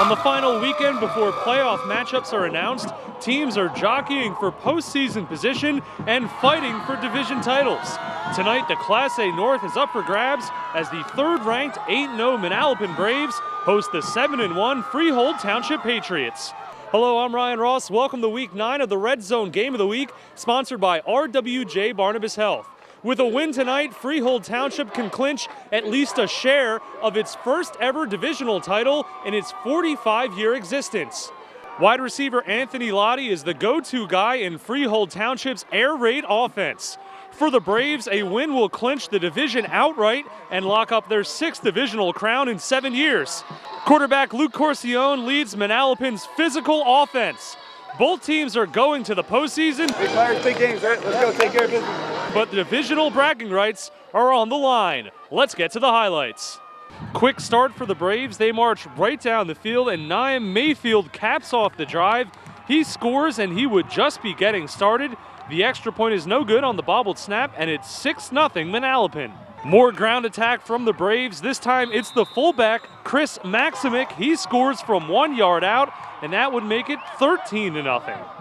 On the final weekend before playoff matchups are announced, teams are jockeying for postseason position and fighting for division titles. Tonight, the Class A North is up for grabs as the third-ranked 8-0 Manalapan Braves host the 7-1 Freehold Township Patriots. Hello, I'm Ryan Ross. Welcome to Week 9 of the Red Zone Game of the Week, sponsored by RWJ Barnabas Health. With a win tonight, Freehold Township can clinch at least a share of its first ever divisional title in its 45-year existence. Wide receiver Anthony Lottie is the go-to guy in Freehold Township's air raid offense. For the Braves, a win will clinch the division outright and lock up their 6th divisional crown in 7 years. Quarterback Luke Corcione leads Manalapan's physical offense. Both teams are going to the postseason. Big players, big games, right? Let's go take care of business. But the divisional bragging rights are on the line. Let's get to the highlights. Quick start for the Braves. They march right down the field, and Naim Mayfield caps off the drive. He scores, and he would just be getting started. The extra point is no good on the bobbled snap, and it's 6-0 Manalapan. More ground attack from the Braves. This time it's the fullback, Chris Maximic. He scores from 1 yard out, and that would make it 13-0.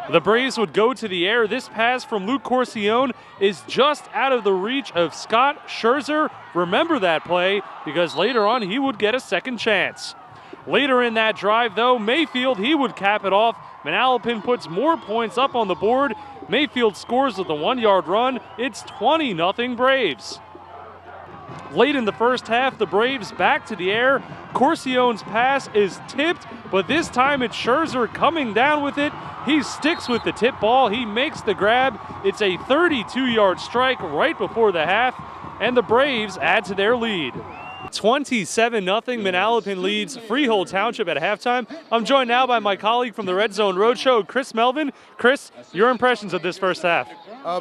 The Braves would go to the air. This pass from Luke Corcione is just out of the reach of Scott Scherzer. Remember that play, because later on he would get a second chance. Later in that drive, though, Mayfield, he would cap it off. Manalapan puts more points up on the board. Mayfield scores with a 1 yard run. It's 20-0 Braves. Late in the first half, the Braves back to the air. Corcione's pass is tipped, but this time it's Scherzer coming down with it. He sticks with the tip ball. He makes the grab. It's a 32-yard strike right before the half, and the Braves add to their lead. 27-0 Manalapan leads Freehold Township at halftime. I'm joined now by my colleague from the Red Zone Roadshow, Chris Melvin. Chris, your impressions of this first half?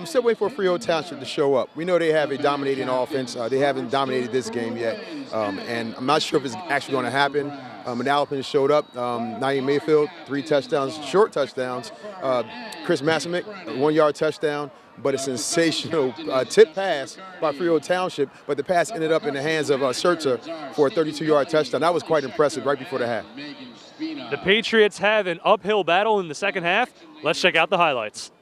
Still waiting for Freehold Township to show up. We know they have a dominating offense. They haven't dominated this game yet, and I'm not sure if it's actually going to happen. Manalapan showed up. Naim Mayfield, 3 touchdowns, short touchdowns. Chris Maximic, a 1 yard touchdown, but a sensational tip pass by Freehold Township, but the pass ended up in the hands of Scherzer for a 32-yard touchdown. That was quite impressive right before the half. The Patriots have an uphill battle in the second half. Let's check out the highlights.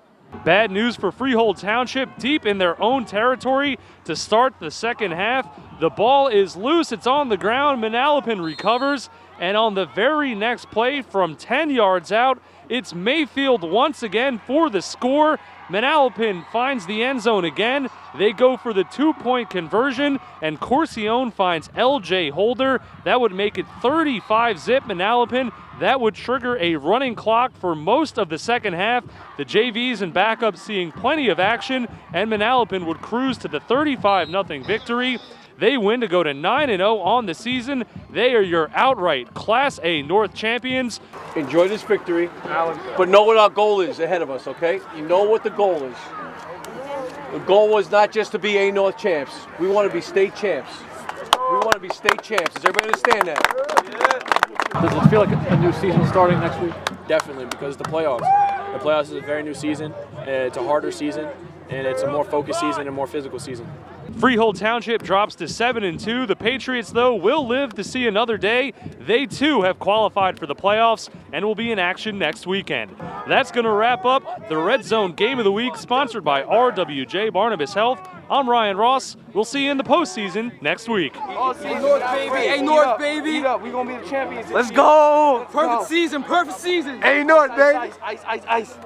Bad news for Freehold Township, deep in their own territory to start the second half. The ball is loose, it's on the ground, Manalapan recovers, and on the very next play from 10 yards out, it's Mayfield once again for the score. Manalapan finds the end zone again. They go for the 2-point conversion, and Corcione finds LJ Holder. That would make it 35-zip Manalapan. That would trigger a running clock for most of the second half. The JVs and backups seeing plenty of action, and Manalapan would cruise to the 35-0 victory. They win to go to 9-0 on the season. They are your outright Class A North champions. Enjoy this victory, but know what our goal is ahead of us, okay? You know what the goal is. The goal was not just to be A North champs. We want to be state champs. We want to be state champs. Does everybody understand that? Does it feel like a new season starting next week? Definitely, because the playoffs. The playoffs is a very new season. It's a harder season, and it's a more focused season and more physical season. Freehold Township drops to 7-2. The Patriots, though, will live to see another day. They, too, have qualified for the playoffs and will be in action next weekend. That's going to wrap up the Red Zone Game of the Week, sponsored by RWJ Barnabas Health. I'm Ryan Ross. We'll see you in the postseason next week. A North, baby. A North, baby. We going to be the champions. Let's go. Perfect season. Perfect season. A North, baby. Ice.